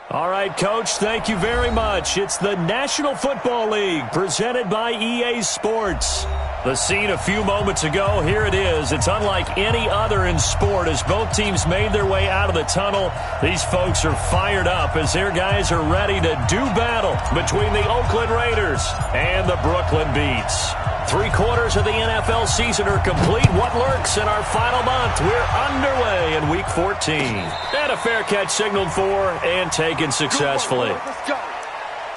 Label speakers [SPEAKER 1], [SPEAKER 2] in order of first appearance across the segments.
[SPEAKER 1] All right, Coach, thank you very much. It's the National Football League presented by EA Sports. The scene a few moments ago, here it is. It's unlike any other in sport as both teams made their way out of the tunnel. These folks are fired up as their guys are ready to do battle between the Oakland Raiders and the Brooklyn Beats. 3/4 of the NFL season are complete. What lurks in our final month? We're underway in Week 14. And a fair catch signaled for and taken successfully.
[SPEAKER 2] Let's go.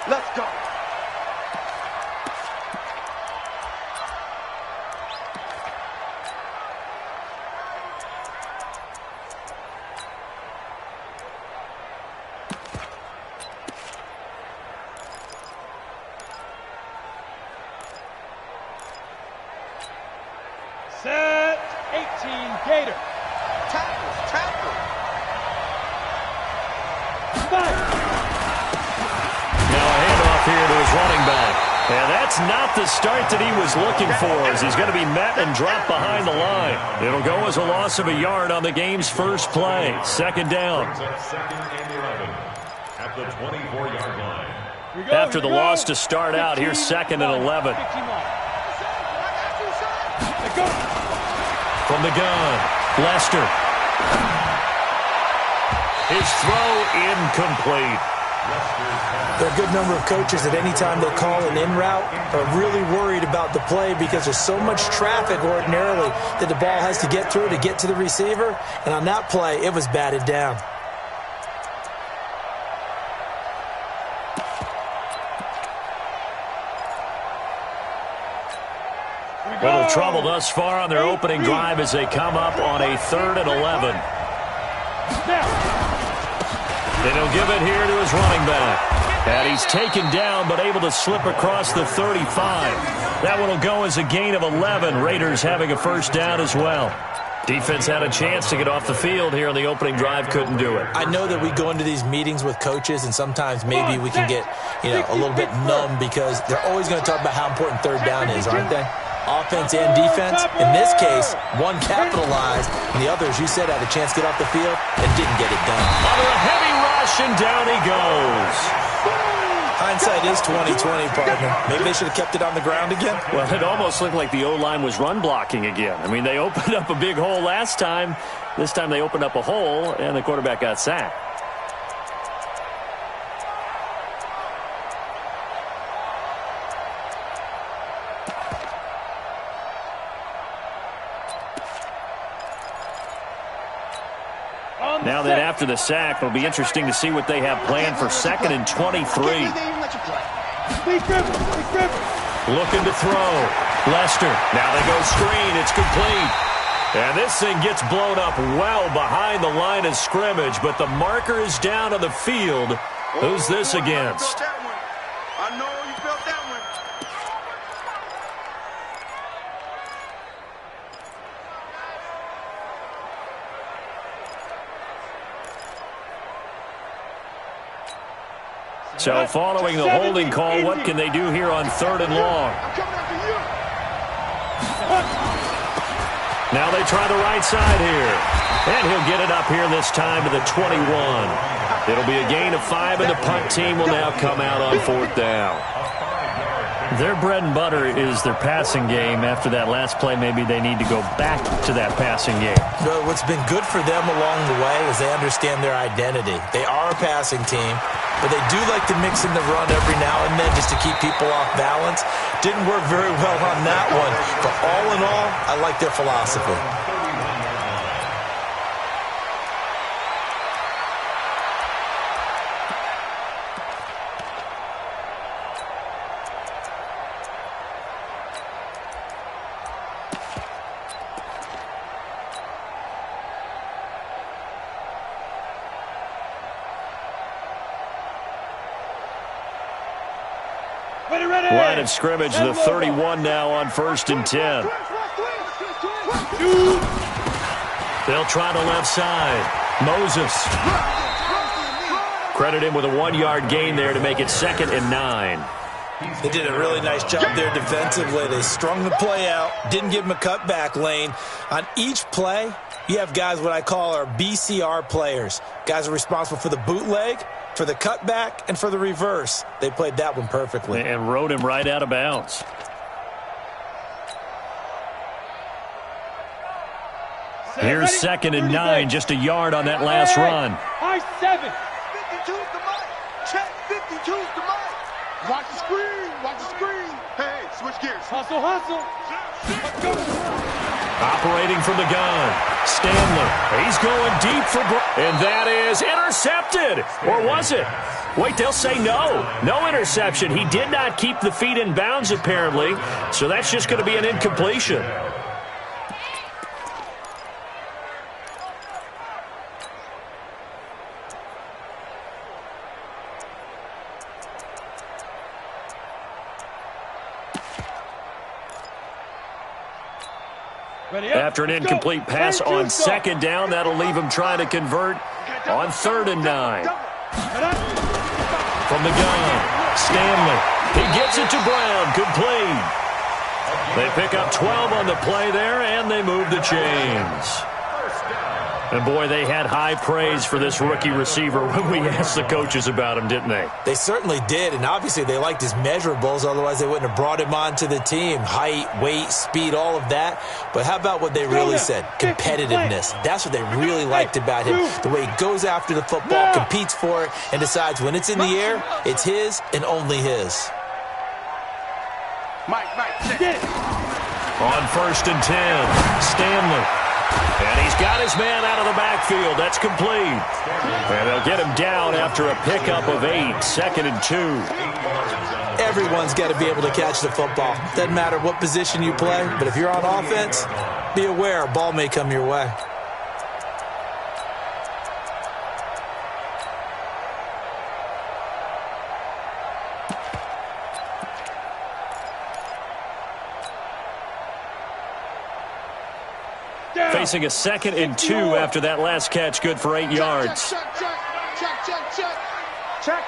[SPEAKER 2] Let's go.
[SPEAKER 3] Set 18 Gator.
[SPEAKER 2] Tackle.
[SPEAKER 3] Fire.
[SPEAKER 1] Now a handoff here to his running back. And that's not the start that he was looking for as he's going to be met and dropped behind the line. It'll go as a loss of a yard on the game's first play. Second down.
[SPEAKER 4] Second and 11 at the 24-yard line.
[SPEAKER 1] After the loss to start out, here's second and 11. From the gun, Lester. His throw incomplete.
[SPEAKER 5] There are a good number of coaches at any time they call an in route are really worried about the play because there's so much traffic ordinarily that the ball has to get through to get to the receiver. And on that play, it was batted down.
[SPEAKER 1] Little trouble thus far on their opening drive as they come up on a 3rd and 11. And he'll give it here to his running back. And he's taken down but able to slip across the 35. That one will go as a gain of 11. Raiders having a first down as well. Defense had a chance to get off the field here on the opening drive, couldn't do it.
[SPEAKER 5] I know that we go into these meetings with coaches and sometimes maybe we can get, a little bit numb because they're always going to talk about how important third down is, aren't they? Offense and defense. In this case, one capitalized, and the other, as you said, had a chance to get off the field and didn't get it done.
[SPEAKER 1] Under a heavy rush, and down he goes.
[SPEAKER 5] Hindsight is 20/20, partner. Maybe they should have kept it on the ground again.
[SPEAKER 1] Well, it almost looked like the O-line was run blocking again. I mean, they opened up a big hole last time. This time they opened up a hole, and the quarterback got sacked. Now then, after the sack, it'll be interesting to see what they have planned for 2nd and 23. Looking to throw. Lester. Now they go screen. It's complete. And this thing gets blown up well behind the line of scrimmage, but the marker is down on the field. Who's this against?
[SPEAKER 2] I know you felt that one.
[SPEAKER 1] So following the holding call, what can they do here on 3rd and long? Now they try the right side here. And he'll get it up here this time to the 21. It'll be a gain of 5, and the punt team will now come out on 4th down. Their bread and butter is their passing game. After that last play, maybe they need to go back to that passing game.
[SPEAKER 5] Well, what's been good for them along the way is they understand their identity. They are a passing team, but they do like to mix in the run every now and then just to keep people off balance. Didn't work very well on that one, but all in all, I like their philosophy.
[SPEAKER 1] Line of scrimmage, the 31 now on 1st and 10. They'll try the left side. Moses. Credit him with a 1-yard gain there to make it 2nd and 9.
[SPEAKER 5] They did a really nice job there defensively. They strung the play out, didn't give him a cutback lane. On each play, you have guys what I call our BCR players. Guys are responsible for the bootleg, for the cutback, and for the reverse. They played that one perfectly.
[SPEAKER 1] And rode him right out of bounds. Here's 2nd and 9, just a yard on that last run.
[SPEAKER 3] High 7.
[SPEAKER 2] 52's the mic. Check, 52's the mic. Watch the screen, watch the screen. Hey, switch gears.
[SPEAKER 3] Hustle, hustle. Go.
[SPEAKER 1] Operating from the gun, Stanley. He's going deep for and that is intercepted. Or was it? Wait, they'll say no. No interception. He did not keep the feet in bounds, apparently. So that's just going to be an incompletion. After an incomplete pass on 2nd down, that'll leave him trying to convert on 3rd and 9. From the gun, Stanley. He gets it to Brown, complete. They pick up 12 on the play there, and they move the chains. And, boy, they had high praise for this rookie receiver when we asked the coaches about him, didn't they?
[SPEAKER 5] They certainly did, and obviously they liked his measurables. Otherwise, they wouldn't have brought him onto the team. Height, weight, speed, all of that. But how about what they really said? Competitiveness. That's what they really liked about him. The way he goes after the football, competes for it, and decides when it's in the air, it's his and only his.
[SPEAKER 2] Mike, check.
[SPEAKER 1] On 1st and 10, Stanley. And he's got his man out of the backfield. That's complete. And they'll get him down after a pickup of 8, 2nd and 2.
[SPEAKER 5] Everyone's got to be able to catch the football. Doesn't matter what position you play, but if you're on offense, be aware a ball may come your way.
[SPEAKER 1] Facing a 2nd and 2 after that last catch, good for 8 yards.
[SPEAKER 3] Check.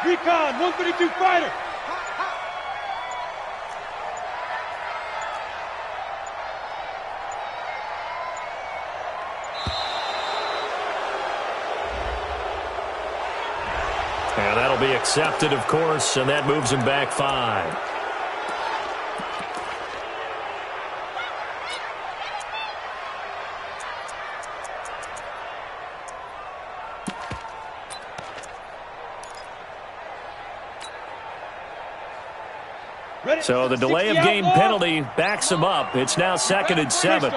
[SPEAKER 3] Recon, 132 fighter.
[SPEAKER 1] And that'll be accepted, of course, and that moves him back 5. So the delay of game penalty backs him up. It's now 2nd and 7.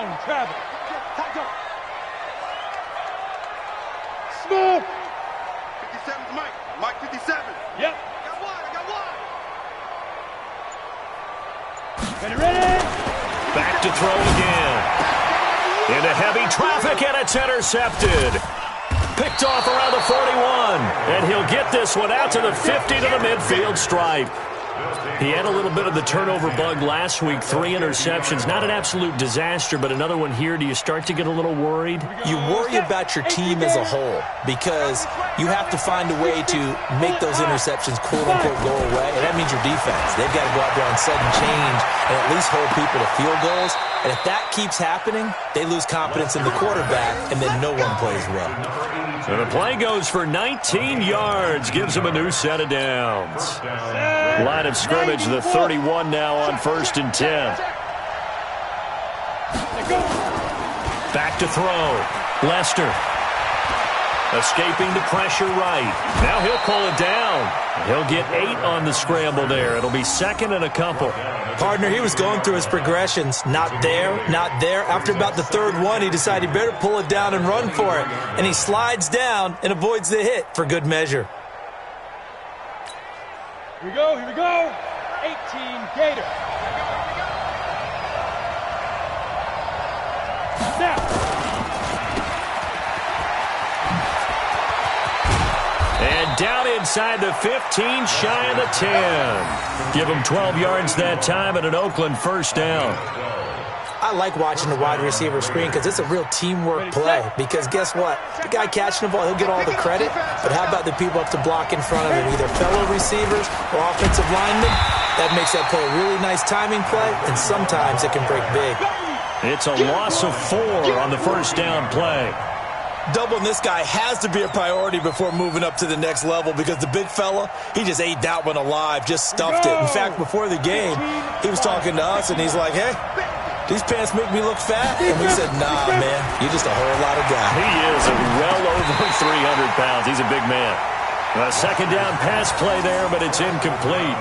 [SPEAKER 3] Smooth.
[SPEAKER 2] 57's Mike. Mike 57.
[SPEAKER 3] Yep.
[SPEAKER 2] I got one.
[SPEAKER 3] Ready.
[SPEAKER 1] Back to throw again. Into heavy traffic, and it's intercepted. Picked off around the 41. And he'll get this one out to the 50 to the midfield stripe. He had a little bit of the turnover bug last week, 3 interceptions. Not an absolute disaster, but another one here. Do you start to get a little worried?
[SPEAKER 5] You worry about your team as a whole because you have to find a way to make those interceptions, quote-unquote, go away, and that means your defense. They've got to go out there and sudden change and at least hold people to field goals. And if that keeps happening, they lose confidence in the quarterback, and then no one plays well.
[SPEAKER 1] So the play goes for 19 yards, gives him a new set of downs. Line of scrimmage, the 31 now on 1st and 10. Back to throw. Lester. Escaping the pressure right. Now he'll pull it down. He'll get 8 on the scramble there. It'll be 2nd and a couple.
[SPEAKER 5] Partner, he was going through his progressions. Not there, not there. After about the 3rd one, he decided he better pull it down and run for it. And he slides down and avoids the hit for good measure.
[SPEAKER 3] Here we go, 18 Gator. Snap.
[SPEAKER 1] And down inside the 15, shy of the 10. Give him 12 yards that time and an Oakland 1st down.
[SPEAKER 5] I like watching the wide receiver screen because it's a real teamwork play. Because guess what? The guy catching the ball, he'll get all the credit. But how about the people up to block in front of him, either fellow receivers or offensive linemen? That makes that play a really nice timing play, and sometimes it can break big.
[SPEAKER 1] It's a loss of 4 on the first down play.
[SPEAKER 5] Doubling this guy has to be a priority before moving up to the next level because the big fella, he just ate that one alive, just stuffed it. In fact, before the game, he was talking to us, and he's like, hey, these pants make me look fat. And we said, nah, man, you're just a whole lot of guy.
[SPEAKER 1] He is well over 300 pounds. He's a big man. A second down pass play there, but it's incomplete.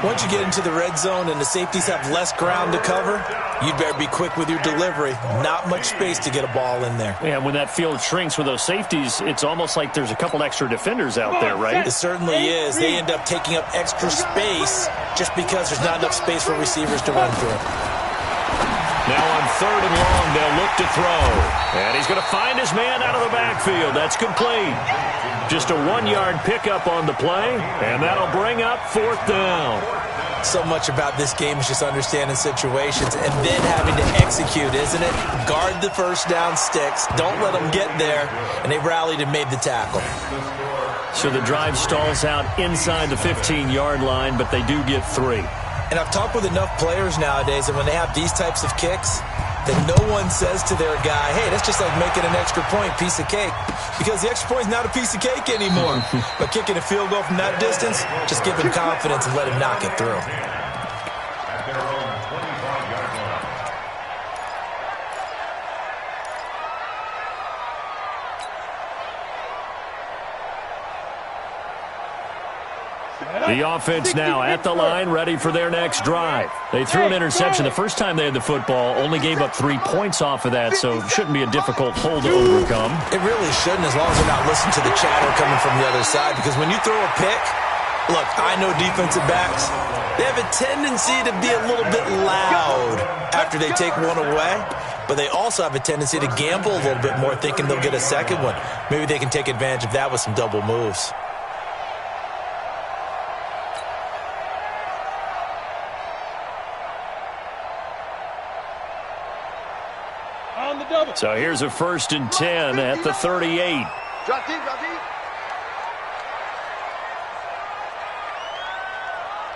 [SPEAKER 5] Once you get into the red zone and the safeties have less ground to cover, you'd better be quick with your delivery. Not much space to get a ball in there.
[SPEAKER 1] Yeah, when that field shrinks with those safeties, it's almost like there's a couple extra defenders out there, right?
[SPEAKER 5] It certainly is. They end up taking up extra space just because there's not enough space for receivers to run through.
[SPEAKER 1] Now on 3rd and long, they'll look to throw. And he's going to find his man out of the backfield. That's complete. Just a 1-yard pickup on the play, and that'll bring up 4th down.
[SPEAKER 5] So much about this game is just understanding situations and then having to execute, isn't it? Guard the first down sticks. Don't let them get there. And they rallied and made the tackle.
[SPEAKER 1] So the drive stalls out inside the 15-yard line, but they do get 3.
[SPEAKER 5] And I've talked with enough players nowadays, and when they have these types of kicks, that no one says to their guy, hey, that's just like making an extra point, piece of cake. Because the extra point is not a piece of cake anymore. But kicking a field goal from that distance, just give him confidence and let him knock it through.
[SPEAKER 4] At their own 25-yard line.
[SPEAKER 1] The offense now at the line, ready for their next drive. They threw an interception the first time they had the football, only gave up 3 points off of that, so it shouldn't be a difficult hole to overcome.
[SPEAKER 5] It really shouldn't, as long as they're not listening to the chatter coming from the other side, because when you throw a pick, look, I know defensive backs, they have a tendency to be a little bit loud after they take one away, but they also have a tendency to gamble a little bit more, thinking they'll get a second one. Maybe they can take advantage of that with some double moves.
[SPEAKER 1] So here's a 1st and 10 at the 38.
[SPEAKER 2] Drop deep, drop deep.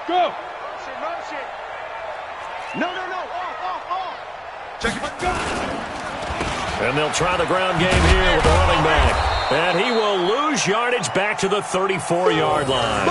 [SPEAKER 3] Go.
[SPEAKER 2] Run shit. No. Off. Check it.
[SPEAKER 1] And they'll try the ground game here with the running back. And he will lose yardage back to the 34-yard line.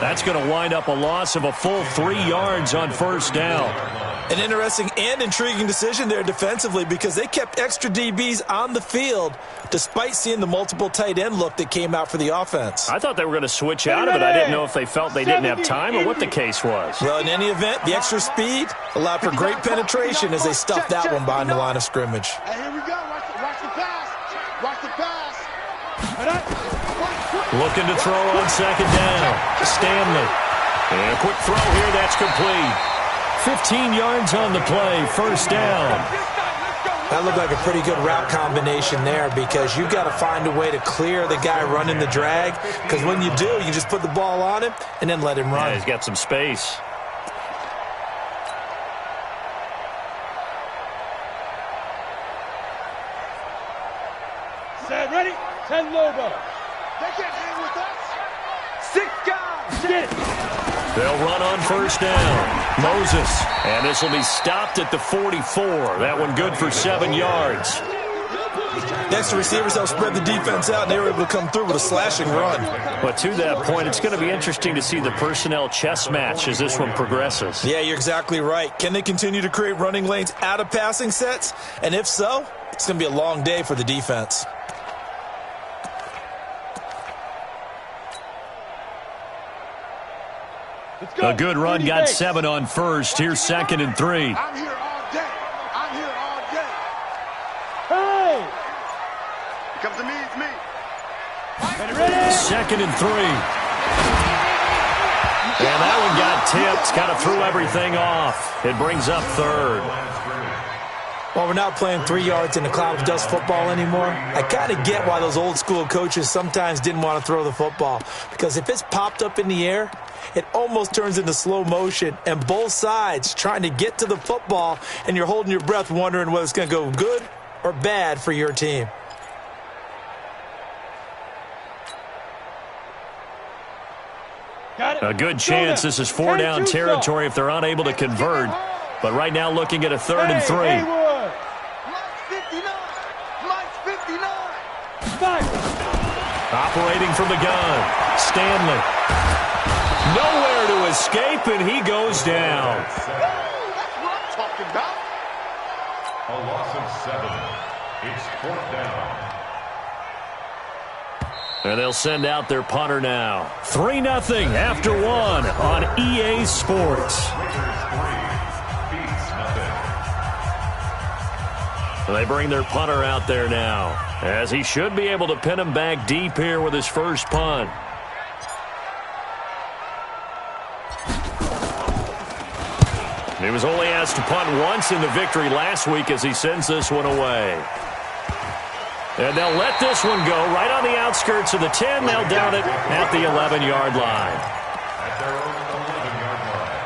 [SPEAKER 1] That's going to wind up a loss of a full 3 yards on 1st down.
[SPEAKER 5] An interesting and intriguing decision there defensively because they kept extra DBs on the field despite seeing the multiple tight end look that came out for the offense.
[SPEAKER 1] I thought they were going to switch out of it. I didn't know if they felt they didn't have time or what the case was.
[SPEAKER 5] Well, in any event, the extra speed allowed for great penetration as they stuffed that one behind the line of scrimmage.
[SPEAKER 2] Hey, here we go. Watch the pass. Watch the pass.
[SPEAKER 1] Looking to throw on 2nd down. Stanley. And a quick throw here. That's complete. 15 yards on the play, 1st down.
[SPEAKER 5] That looked like a pretty good route combination there because you've got to find a way to clear the guy running the drag because when you do, you just put the ball on him and then let him run.
[SPEAKER 1] Yeah, he's got some space.
[SPEAKER 3] Set, ready? 10 Lobo.
[SPEAKER 2] They can't hang with us. 6 guys.
[SPEAKER 3] Get it.
[SPEAKER 1] They'll run on 1st down. Moses. And this will be stopped at the 44. That one good for 7 yards.
[SPEAKER 5] Next, the receivers helped spread the defense out, and they were able to come through with a slashing run.
[SPEAKER 1] But to that point, it's going to be interesting to see the personnel chess match as this one progresses.
[SPEAKER 5] Yeah, you're exactly right. Can they continue to create running lanes out of passing sets? And if so, it's going to be a long day for the defense.
[SPEAKER 1] A good run, got 7 on 1st. Here's 2nd and 3.
[SPEAKER 2] I'm here all day.
[SPEAKER 3] Hey!
[SPEAKER 2] It comes to me, it's me.
[SPEAKER 3] Ready?
[SPEAKER 1] 2nd and 3. And that one got tipped. Kind of threw everything off. It brings up 3rd.
[SPEAKER 5] Well, we're not playing 3 yards in a cloud of dust football anymore. I kind of get why those old school coaches sometimes didn't want to throw the football. Because if it's popped up in the air, it almost turns into slow motion, and both sides trying to get to the football, and you're holding your breath wondering whether it's going to go good or bad for your team.
[SPEAKER 1] A good chance this is 4-down territory if they're unable to convert. But right now looking at a 3rd and 3. Operating from the gun. Stanley. Nowhere to escape, and he goes down.
[SPEAKER 2] That's what I'm talking about.
[SPEAKER 4] A loss of 7. It's 4th down.
[SPEAKER 1] And they'll send out their punter now. 3-0 after 1 on EA Sports. They bring their punter out there now, as he should be able to pin him back deep here with his first punt. He was only asked to punt once in the victory last week as he sends this one away. And they'll let this one go right on the outskirts of the 10. They'll down it at the 11-yard line.
[SPEAKER 4] At their own 11-yard line.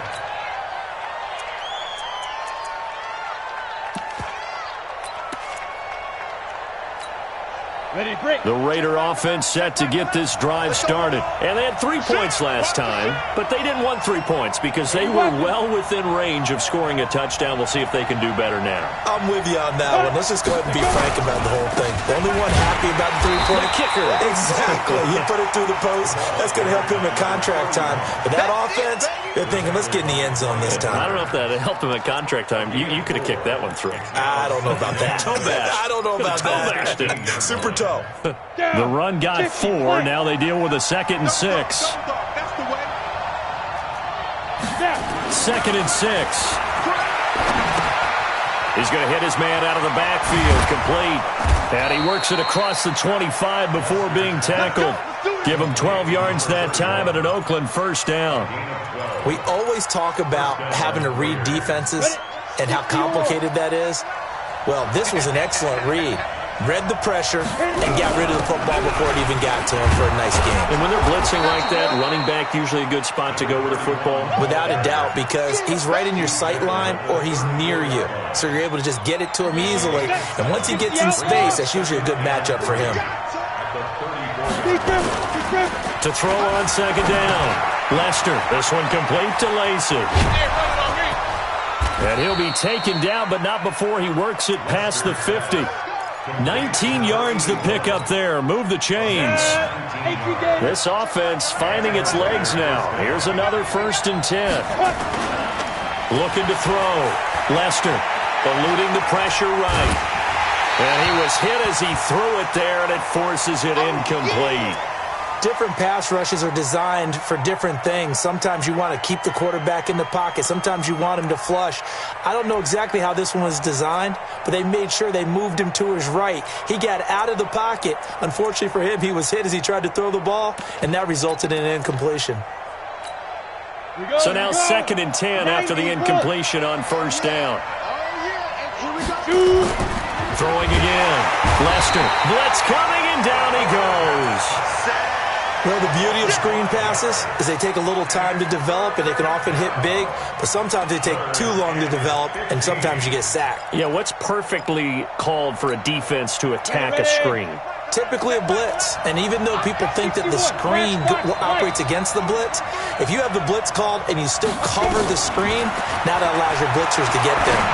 [SPEAKER 3] Ready, break.
[SPEAKER 1] The Raider offense set to get this drive started. And they had 3 points last time, but they didn't want 3 points because they were well within range of scoring a touchdown. We'll see if they can do better now.
[SPEAKER 5] I'm with you on that one. Let's just go ahead and be frank about the whole thing. The only one happy about the three-point
[SPEAKER 1] kicker.
[SPEAKER 5] Exactly. You put it through the post. That's going to help him at contract time. But that offense, they're thinking, let's get in the end zone this time.
[SPEAKER 1] I don't know if that helped him at contract time. You could have kicked that one through.
[SPEAKER 5] I don't know about that.
[SPEAKER 1] Toe bash.
[SPEAKER 5] I don't know about
[SPEAKER 1] Toe
[SPEAKER 5] that.
[SPEAKER 1] bashed it.
[SPEAKER 5] Super toe.
[SPEAKER 1] The run got 4. Now they deal with a 2nd and 6.
[SPEAKER 2] That's the way.
[SPEAKER 1] 2nd and 6. He's going to hit his man out of the backfield, complete. And he works it across the 25 before being tackled. Give him 12 yards that time at an Oakland 1st down.
[SPEAKER 5] We always talk about having to read defenses and how complicated that is. Well, this was an excellent read. Read the pressure and got rid of the football before it even got to him for a nice game.
[SPEAKER 1] And when they're blitzing like that, running back usually a good spot to go with a football?
[SPEAKER 5] Without a doubt, because he's right in your sight line or he's near you. So you're able to just get it to him easily. And once he gets in space, that's usually a good matchup for him.
[SPEAKER 1] To throw on 2nd down. Lester, this one complete to Lacey. And he'll be taken down, but not before he works it past the 50. 19 yards to pick up there. Move the chains. This offense finding its legs now. Here's another 1st and 10. Looking to throw. Lester eluding the pressure right. And he was hit as he threw it there, and it forces it incomplete.
[SPEAKER 5] Different pass rushes are designed for different things. Sometimes you want to keep the quarterback in the pocket. Sometimes you want him to flush. I don't know exactly how this one was designed, but they made sure they moved him to his right. He got out of the pocket. Unfortunately for him, he was hit as he tried to throw the ball, and that resulted in an incompletion.
[SPEAKER 1] So now 2nd and 10 after the incompletion on 1st down. Throwing again. Lester. Blitz coming, and down he goes.
[SPEAKER 5] Well, the beauty of screen passes is they take a little time to develop, and they can often hit big, but sometimes they take too long to develop, and sometimes you get sacked.
[SPEAKER 1] Yeah, what's perfectly called for a defense to attack a screen?
[SPEAKER 5] Typically a blitz, and even though people think that the screen operates against the blitz, if you have the blitz called and you still cover the screen, now that allows your blitzers to get there.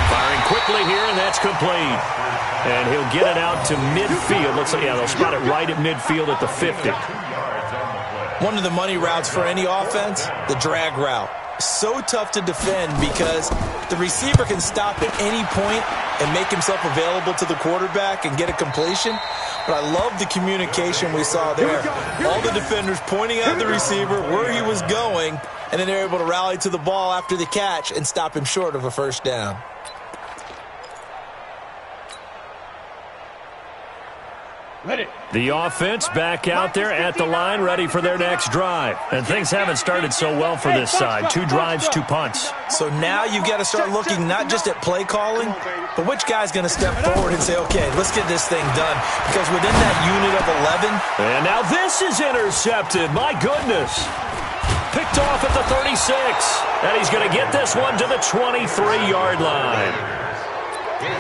[SPEAKER 1] Firing quickly here, and that's complete. And he'll get it out to midfield. Looks like, yeah, they'll spot it right at midfield at the 50.
[SPEAKER 5] One of the money routes for any offense, the drag route. So tough to defend because the receiver can stop at any point and make himself available to the quarterback and get a completion. But I love the communication we saw there. All the defenders pointing out the receiver where he was going, and then they're able to rally to the ball after the catch and stop him short of a 1st down.
[SPEAKER 1] The offense back out there at the line, ready for their next drive. And things haven't started so well for this side. 2 drives, 2 punts.
[SPEAKER 5] So now you've got to start looking not just at play calling, but which guy's going to step forward and say, okay, let's get this thing done. Because within that unit of 11.
[SPEAKER 1] And now this is intercepted. My goodness. Picked off at the 36. And he's going to get this one to the 23-yard line.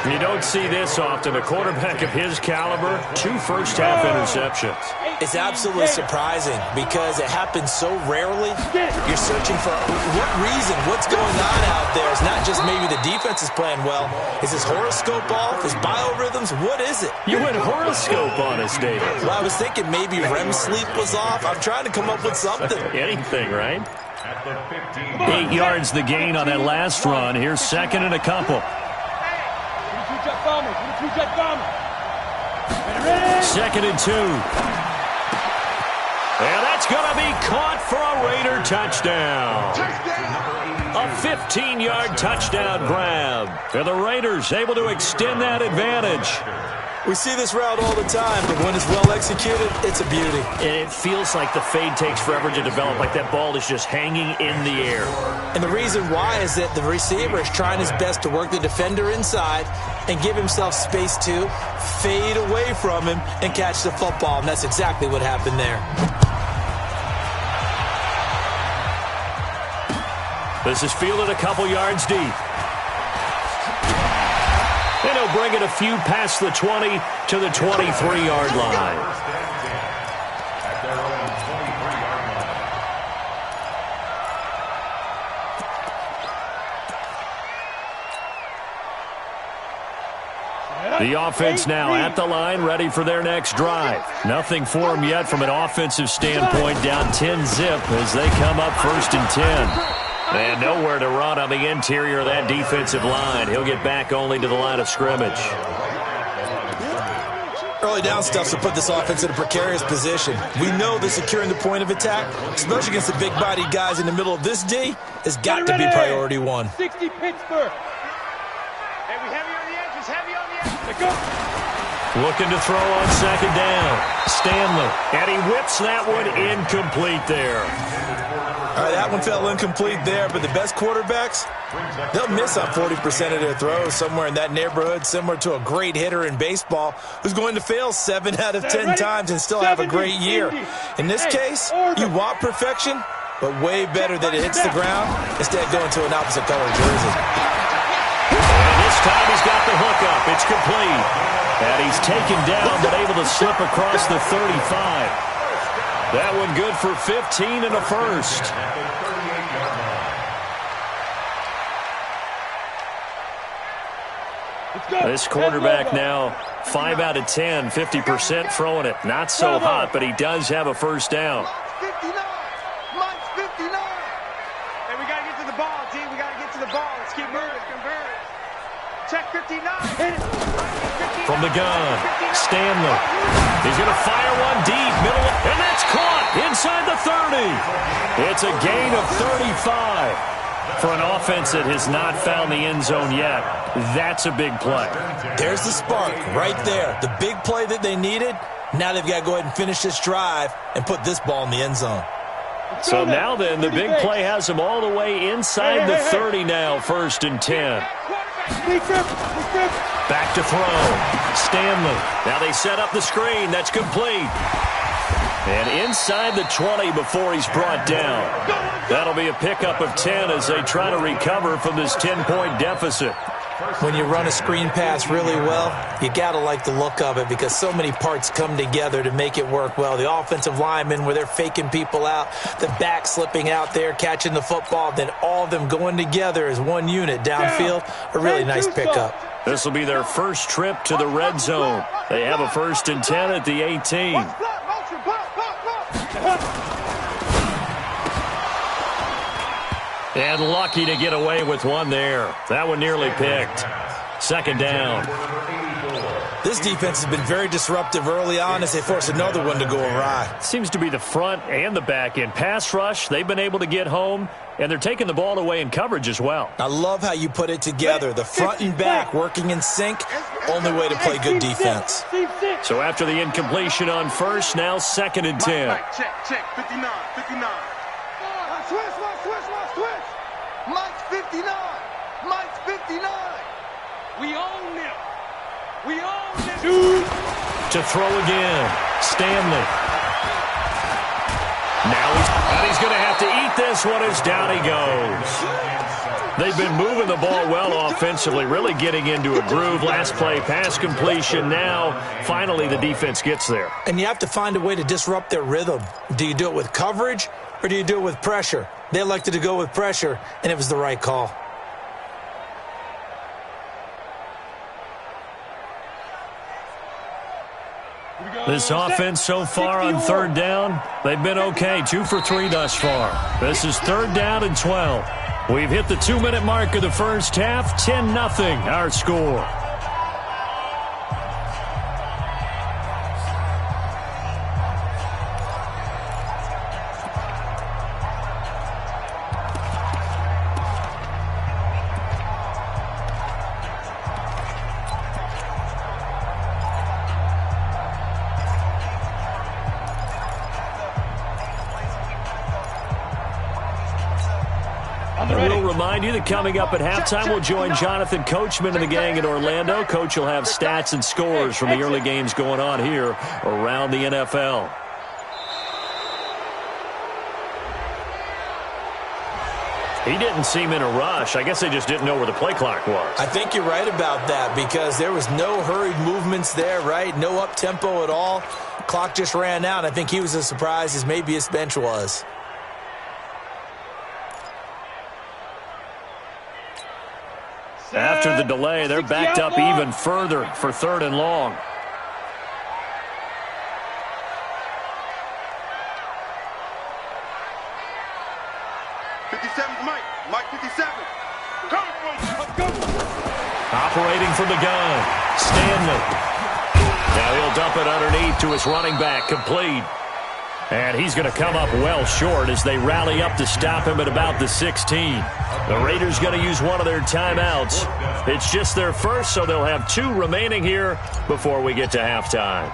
[SPEAKER 1] You don't see this often. A quarterback of his caliber, 2 first-half interceptions.
[SPEAKER 5] It's absolutely surprising because it happens so rarely. You're searching for what reason, what's going on out there. It's not just maybe the defense is playing well. Is his horoscope off? His biorhythms? What is it?
[SPEAKER 1] You went horoscope on us, David.
[SPEAKER 5] Well, I was thinking maybe REM sleep was off. I'm trying to come up with something.
[SPEAKER 1] Anything, right? 8 yards the gain on that last run. Here's 2nd and a couple. 2nd and 2. And that's going to be caught for a Raider touchdown. A 15-yard touchdown grab. And the Raiders able to extend that advantage.
[SPEAKER 5] We see this route all the time, but when it's well executed, it's a beauty.
[SPEAKER 1] And it feels like the fade takes forever to develop, like that ball is just hanging in the air.
[SPEAKER 5] And the reason why is that the receiver is trying his best to work the defender inside and give himself space to fade away from him and catch the football, and that's exactly what happened there.
[SPEAKER 1] This is fielded a couple yards deep. And he'll bring it a few past the 20 to the 23-yard line. The offense now at the line, ready for their next drive. Nothing for them yet from an offensive standpoint, down 10-zip as they come up 1st and 10. And nowhere to run on the interior of that defensive line. He'll get back only to the line of scrimmage.
[SPEAKER 5] Early down stuff to put this offense in a precarious position. We know that securing the point of attack, especially against the big-bodied guys in the middle of this D, has got to be priority 1.
[SPEAKER 3] 60 Pittsburgh. Hey, we heavy on the edges, heavy on the edges. Let's go.
[SPEAKER 1] Looking to throw on 2nd down. Stanley. And he whips that one incomplete there.
[SPEAKER 5] All right, that one fell incomplete there, but the best quarterbacks, they'll miss on 40% of their throws, somewhere in that neighborhood, similar to a great hitter in baseball who's going to fail 7 out of 10 times and still have a great year. In this case, you want perfection, but way better that it hits the ground instead of going to an opposite color jersey.
[SPEAKER 1] And this time he's got the hook up. It's complete. And he's taken down but able to slip across the 35. That one good for 15 and a first. This quarterback now 5 out of 10, 50% throwing it. Not so hot, but he does have a first down.
[SPEAKER 2] Mike's 59. Mike's 59.
[SPEAKER 3] Hey, we got to get to the ball, team. We got to get to the ball. Let's keep moving. Convert. Check 59.
[SPEAKER 1] From the gun, Stanley. He's going to fire one deep, middle, and that's caught inside the 30. It's a gain of 35. For an offense that has not found the end zone yet, that's a big play.
[SPEAKER 5] There's the spark right there. The big play that they needed. Now they've got to go ahead and finish this drive and put this ball in the end zone.
[SPEAKER 1] So now then, the big play has them all the way inside the 30 now, 1st and 10. Back to throw. Stanley. Now they set up the screen. That's complete. And inside the 20 before he's brought down. That'll be a pickup of 10 as they try to recover from this 10-point deficit.
[SPEAKER 5] When you run a screen pass really well, you got to like the look of it because so many parts come together to make it work well. The offensive linemen where they're faking people out, the back slipping out there, catching the football, then all of them going together as one unit downfield. A really nice pickup.
[SPEAKER 1] This will be their first trip to the red zone. They have a 1st and 10 at the 18. And lucky to get away with one there. That one nearly picked. 2nd down.
[SPEAKER 5] This defense has been very disruptive early on as they force another one to go awry.
[SPEAKER 1] Seems to be the front and the back end. Pass rush, they've been able to get home, and they're taking the ball away in coverage as well.
[SPEAKER 5] I love how you put it together. The front and back working in sync, only way to play good defense.
[SPEAKER 1] So after the incompletion on first, now 2nd and 10.
[SPEAKER 2] Mike, check, 59. Switch. Mike's 59. Mike's 59.
[SPEAKER 3] We own them. We own them.
[SPEAKER 1] To throw again, Stanley. Now he's going to have to eat this one as down he goes. They've been moving the ball well offensively, really getting into a groove. Last play, pass completion. Now, finally, the defense gets there.
[SPEAKER 5] And you have to find a way to disrupt their rhythm. Do you do it with coverage or do you do it with pressure? They elected to go with pressure, and it was the right call.
[SPEAKER 1] This offense so far on 3rd down, they've been okay. 2 for 3 thus far. This is 3rd down and 12. We've hit the 2-minute mark of the first half. 10-0 our score. We'll remind you that coming up at halftime, we'll join Jonathan Coachman and the gang in Orlando. Coach will have stats and scores from the early games going on here around the NFL. He didn't seem in a rush. I guess they just didn't know where the play clock was.
[SPEAKER 5] I think you're right about that because there was no hurried movements there, right? No up-tempo at all. Clock just ran out. I think he was as surprised as maybe his bench was.
[SPEAKER 1] After the delay, they're backed up even further for 3rd and long.
[SPEAKER 2] Mike 57.
[SPEAKER 1] Operating from the gun, Stanley. Now he'll dump it underneath to his running back, complete. And he's going to come up well short as they rally up to stop him at about the 16. The Raiders going to use one of their timeouts. It's just their first, so they'll have 2 remaining here before we get to halftime.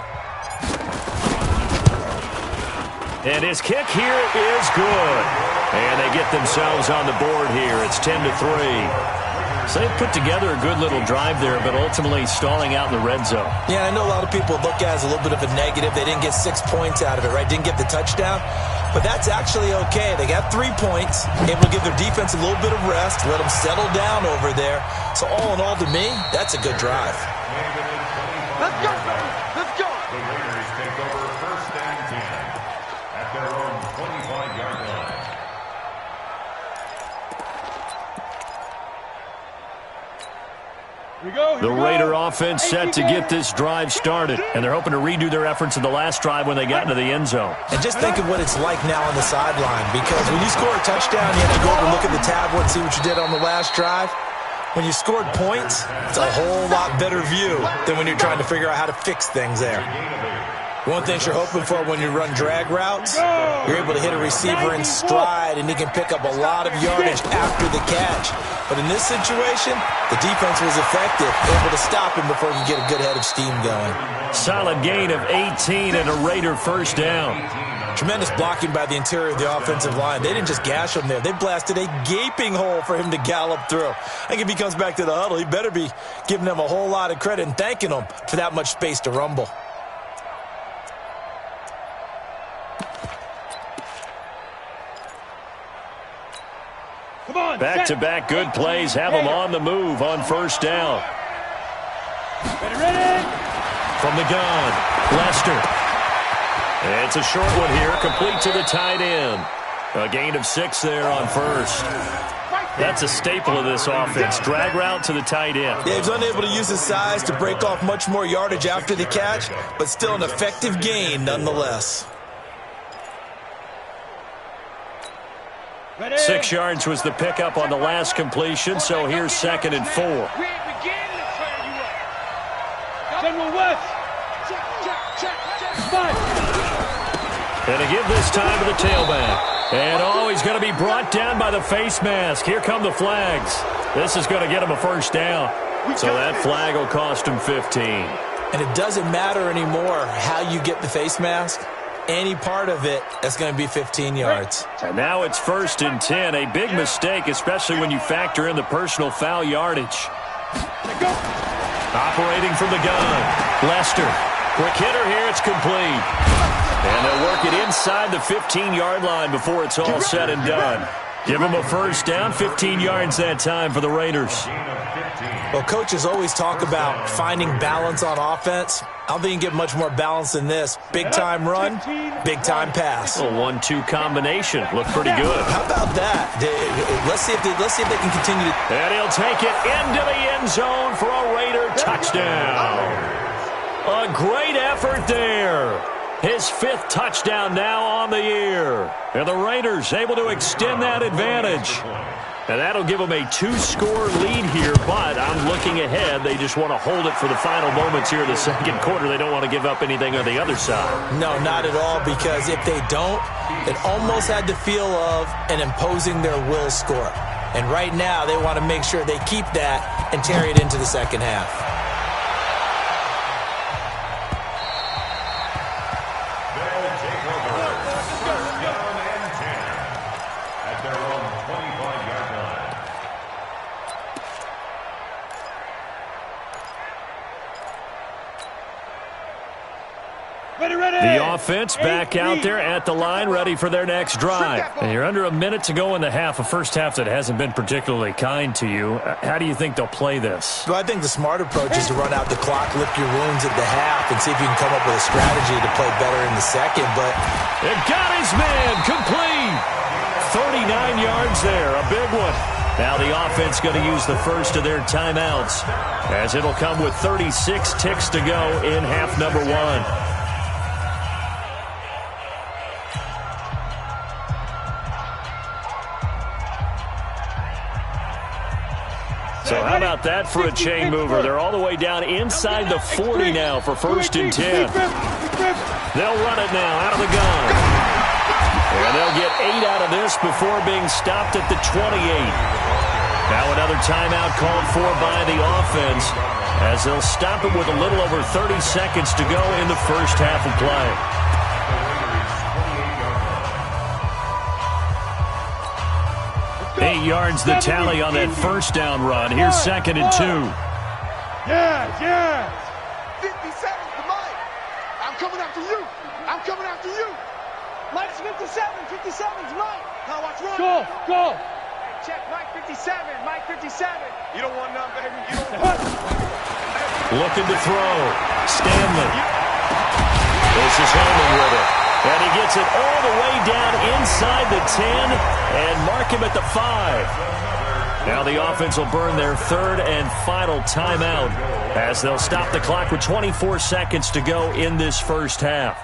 [SPEAKER 1] And his kick here is good. And they get themselves on the board here. It's 10-3. So they've put together a good little drive there, but ultimately stalling out in the red zone.
[SPEAKER 5] Yeah, I know a lot of people look at it as a little bit of a negative. They didn't get 6 points out of it, right? Didn't get the touchdown. But that's actually okay. They got 3 points, able to give their defense a little bit of rest, let them settle down over there. So all in all, to me, that's a good drive.
[SPEAKER 2] Let's go, baby. Let's go.
[SPEAKER 4] The Raiders take over 1st and 10 at their own 25-yard line.
[SPEAKER 1] The Raider offense set to get this drive started, and they're hoping to redo their efforts in the last drive when they got into the end zone.
[SPEAKER 5] And just think of what it's like now on the sideline, because when you score a touchdown, you have to go over and look at the tablet and see what you did on the last drive. When you scored points, it's a whole lot better view than when you're trying to figure out how to fix things there. One thing you're hoping for when you run drag routes, you're able to hit a receiver in stride, and he can pick up a lot of yardage after the catch. But in this situation, the defense was effective, able to stop him before he could get a good head of steam going.
[SPEAKER 1] Solid gain of 18 and a Raider 1st down.
[SPEAKER 5] Tremendous blocking by the interior of the offensive line. They didn't just gash him there. They blasted a gaping hole for him to gallop through. I think if he comes back to the huddle, he better be giving them a whole lot of credit and thanking them for that much space to rumble.
[SPEAKER 1] Back-to-back good plays have them on the move on 1st down.
[SPEAKER 3] Ready.
[SPEAKER 1] From the gun, Lester. It's a short one here, complete to the tight end. A gain of 6 there on 1st. That's a staple of this offense. Drag route to the tight end.
[SPEAKER 5] Yeah, he's unable to use his size to break off much more yardage after the catch, but still an effective gain nonetheless.
[SPEAKER 1] 6 yards was the pickup on the last completion, so here's 2nd and 4.
[SPEAKER 3] General West. Five.
[SPEAKER 1] And to give this time to the tailback. And, oh, he's going to be brought down by the face mask. Here come the flags. This is going to get him a first down. So that flag will cost him 15.
[SPEAKER 5] And it doesn't matter anymore how you get the face mask. Any part of it is going to be 15 yards.
[SPEAKER 1] And now it's 1st and 10. A big mistake, especially when you factor in the personal foul yardage. Operating from the gun. Lester. Quick hitter here. It's complete. And they'll work it inside the 15-yard line before it's all said and done. Give them a first down, 15 yards that time for the Raiders.
[SPEAKER 5] Well, coaches always talk about finding balance on offense. I don't think you can get much more balance than this. Big-time run, big-time pass.
[SPEAKER 1] A 1-2 combination. Looked pretty good.
[SPEAKER 5] How about that? Let's see if they can continue to...
[SPEAKER 1] And he'll take it into the end zone for a Raider touchdown. A great effort there. His 5th touchdown now on the year. And the Raiders able to extend that advantage. And that'll give them a 2-score lead here, but I'm looking ahead. They just want to hold it for the final moments here in the second quarter. They don't want to give up anything on the other side.
[SPEAKER 5] No, not at all, because if they don't, it almost had the feel of an imposing their will score. And right now, they want to make sure they keep that and carry it into the second half.
[SPEAKER 1] The offense back out there at the line, ready for their next drive. And you're under a minute to go in the half, a first half that hasn't been particularly kind to you. How do you think they'll play this?
[SPEAKER 5] Well, I think the smart approach is to run out the clock, lick your wounds at the half, and see if you can come up with a strategy to play better in the second. But
[SPEAKER 1] it got his man complete. 39 yards there, a big one. Now the offense going to use the first of their timeouts, as it'll come with 36 ticks to go in half number 1. So how about that for a chain mover? They're all the way down inside the 40 now for 1st and 10. They'll run it now out of the gun. And they'll get 8 out of this before being stopped at the 28. Now another timeout called for by the offense, as they'll stop it with a little over 30 seconds to go in the first half of play. 8 yards the tally on that first down run. Here's 2nd and 2.
[SPEAKER 2] Yeah. 57's the Mike. I'm coming after you. I'm coming after you.
[SPEAKER 3] Mike's 57. 57's Mike.
[SPEAKER 2] Now watch run.
[SPEAKER 3] Go. Hey, check Mike 57. Mike 57.
[SPEAKER 2] You don't want none, baby. You don't want none.
[SPEAKER 1] Looking to throw. Stanley. This is Hillman with it. And he gets it all the way down inside the 10 and mark him at the 5. Now the offense will burn their 3rd and final timeout, as they'll stop the clock with 24 seconds to go in this first half.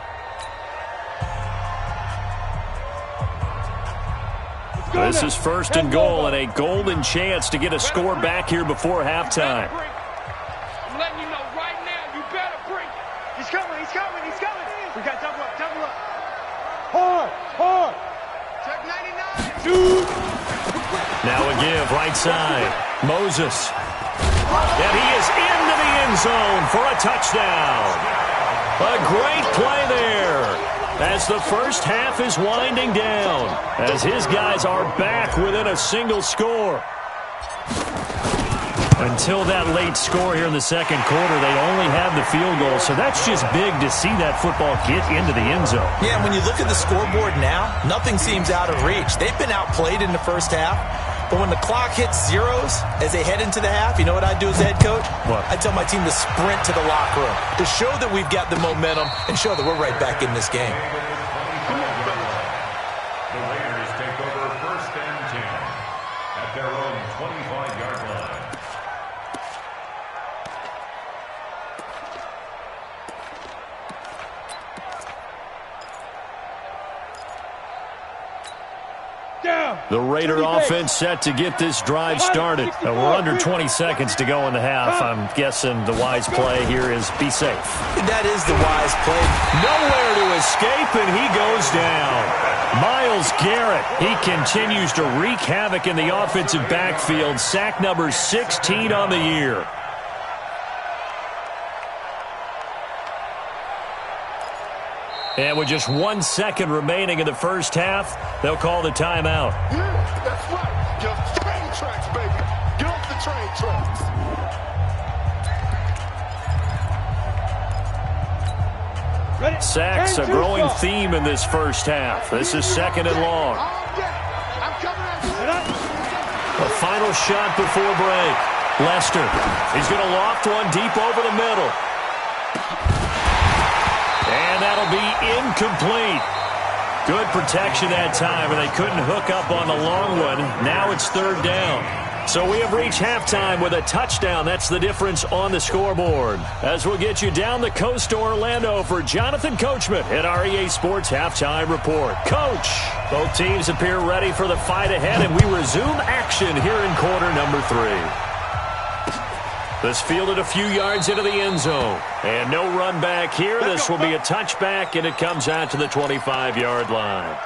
[SPEAKER 1] This is 1st and goal, and a golden chance to get a score back here before halftime.
[SPEAKER 3] I'm letting you know right now, you better bring it. He's coming. We got double up. Hard.
[SPEAKER 2] Check 99.
[SPEAKER 1] Now a give, right side. Moses. And he is into the end zone for a touchdown. A great play there, as the first half is winding down, as his guys are back within a single score. Until that late score here in the second quarter, they only have the field goal, so that's just big to see that football get into the end zone.
[SPEAKER 5] yeah, when you look at the scoreboard now, nothing seems out of reach. They've been outplayed in the first half, but when the clock hits zeros as they head into the half, you know what I do as the head coach?
[SPEAKER 1] What?
[SPEAKER 5] I tell my team to sprint to the locker room to show that we've got the momentum and show that we're right back in this game.
[SPEAKER 4] The Raiders take over 1st and 10 at their own 25-yard line.
[SPEAKER 1] The Raider offense set to get this drive started. We're under 20 seconds to go in the half. I'm guessing the wise play here is be safe.
[SPEAKER 5] That is the wise play.
[SPEAKER 1] Nowhere to escape, and he goes down. Myles Garrett, he continues to wreak havoc in the offensive backfield. Sack number 16 on the year. And with just 1 second remaining in the first half, they'll call the timeout.
[SPEAKER 2] Yeah, that's right. Get off the train tracks, baby. Get off the train tracks.
[SPEAKER 1] Sacks, a growing theme in this first half. This is second and long. A final shot before break. Lester, he's going to loft one deep over the middle. And that'll be incomplete. Good protection that time, and they couldn't hook up on the long one. Now it's third down. So we have reached halftime with a touchdown. That's the difference on the scoreboard. As we'll get you down the coast to Orlando for Jonathan Coachman at our EA Sports Halftime Report. Coach, both teams appear ready for the fight ahead, and we resume action here in quarter number 3. This fielded a few yards into the end zone. And no run back here. This will be a touchback, and it comes out to the 25-yard line.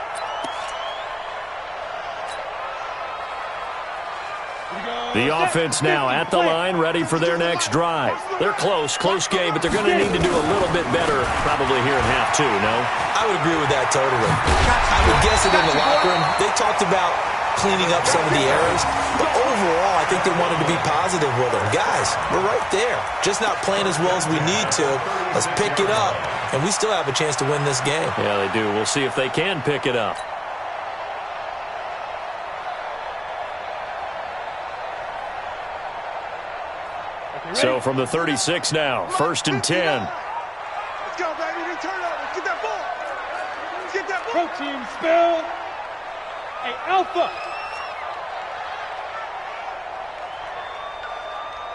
[SPEAKER 1] The offense now at the line, ready for their next drive. They're close game, but they're going to need to do a little bit better probably here in half 2, no?
[SPEAKER 5] I would agree with that totally. I would guess it in the locker room. They talked about cleaning up some of the errors, but overall, I think they wanted to be positive with them. Guys, we're right there. Just not playing as well as we need to. Let's pick it up, and we still have a chance to win this game.
[SPEAKER 1] Yeah, they do. We'll see if they can pick it up. So from the 36 now, 1st and 10.
[SPEAKER 3] Let's go, baby. They turn over. Let's get that ball. Let's get that ball. Protein spill. Hey, Alpha.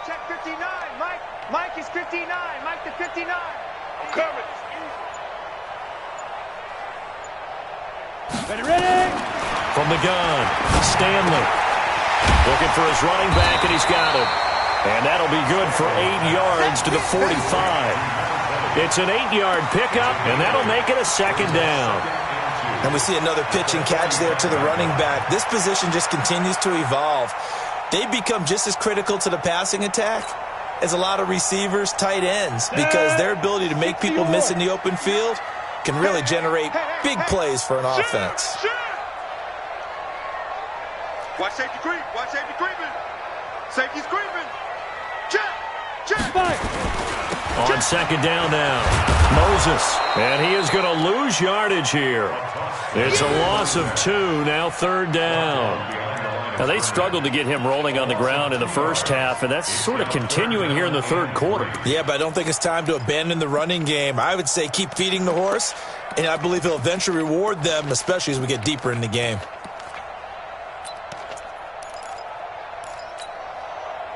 [SPEAKER 3] Check 59. Mike is 59. Mike to 59. I'm coming. Ready.
[SPEAKER 1] From the gun, Stanley. Looking for his running back, and he's got him. And that'll be good for 8 yards to the 45. It's an 8-yard pickup, and that'll make it a second down.
[SPEAKER 5] And we see another pitch and catch there to the running back. This position just continues to evolve. They become just as critical to the passing attack as a lot of receivers, tight ends, because their ability to make people miss in the open field can really generate big plays for an offense.
[SPEAKER 2] Watch safety creep. Watch safety creeping. Safety's creeping. Check.
[SPEAKER 1] On second down now, Moses. And he is going to lose yardage here. It's a loss of 2, now third down. Now, they struggled to get him rolling on the ground in the first half, and that's sort of continuing here in the third quarter.
[SPEAKER 5] Yeah, but I don't think it's time to abandon the running game. I would say keep feeding the horse, and I believe he'll eventually reward them, especially as we get deeper in the game.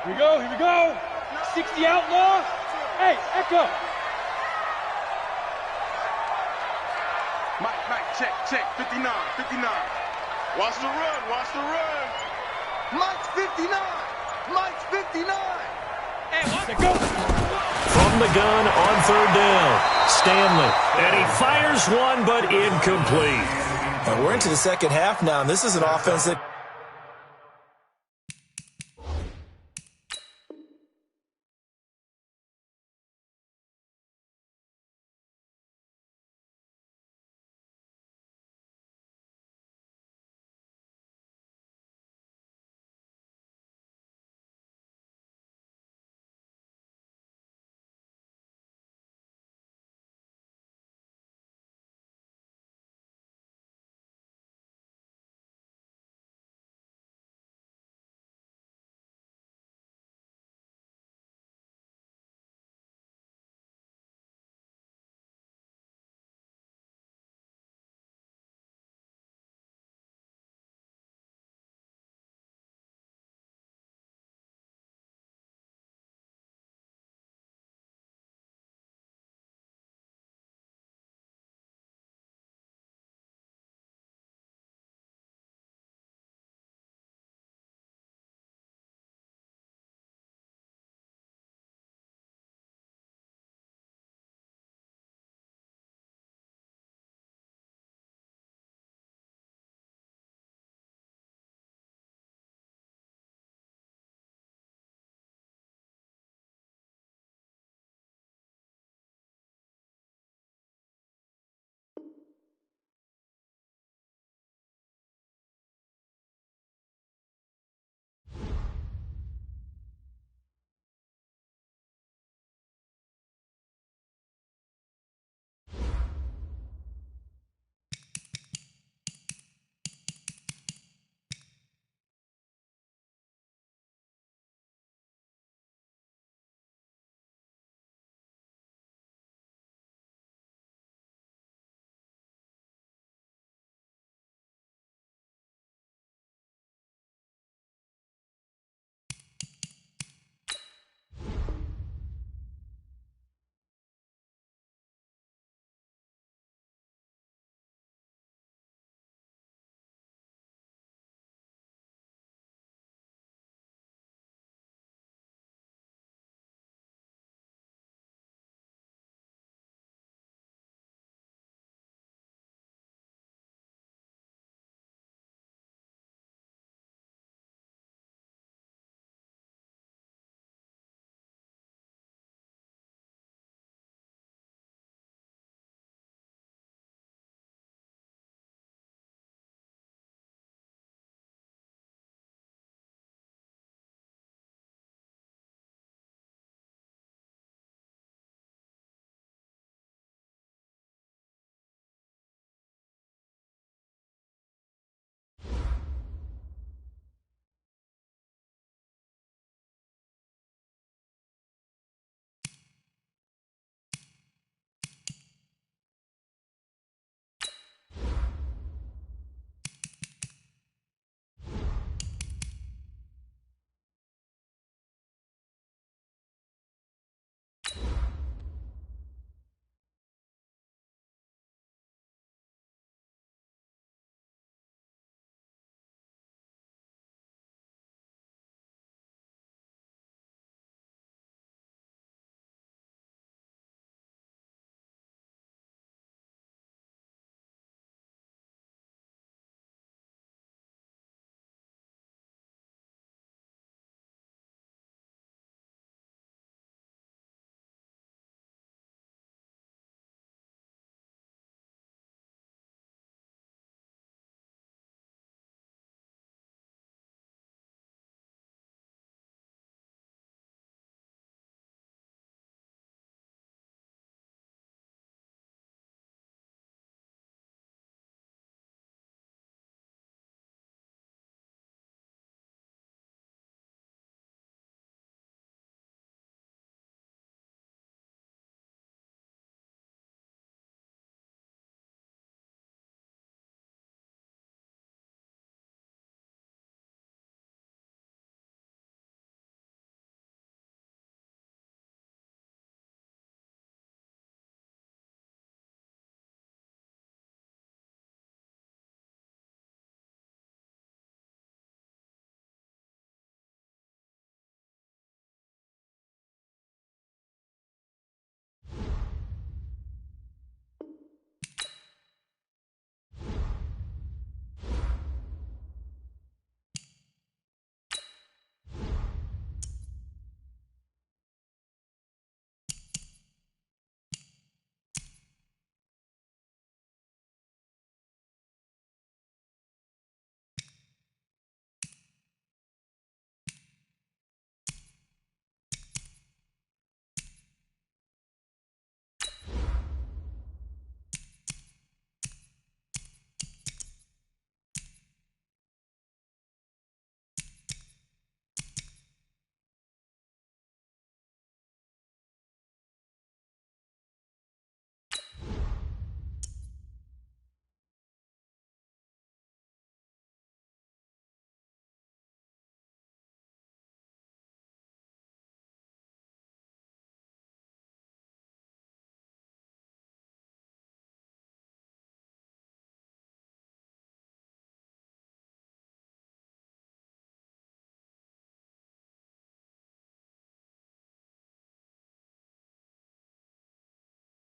[SPEAKER 3] Here we go. 60 outlaw. Hey, Echo.
[SPEAKER 2] Mike, check. 59. Watch the run. Mike's 59.
[SPEAKER 3] Hey, watch it go.
[SPEAKER 1] From the gun on third down, Stanley. And he fires one, but incomplete.
[SPEAKER 5] And we're into the second half now, and this is an offense that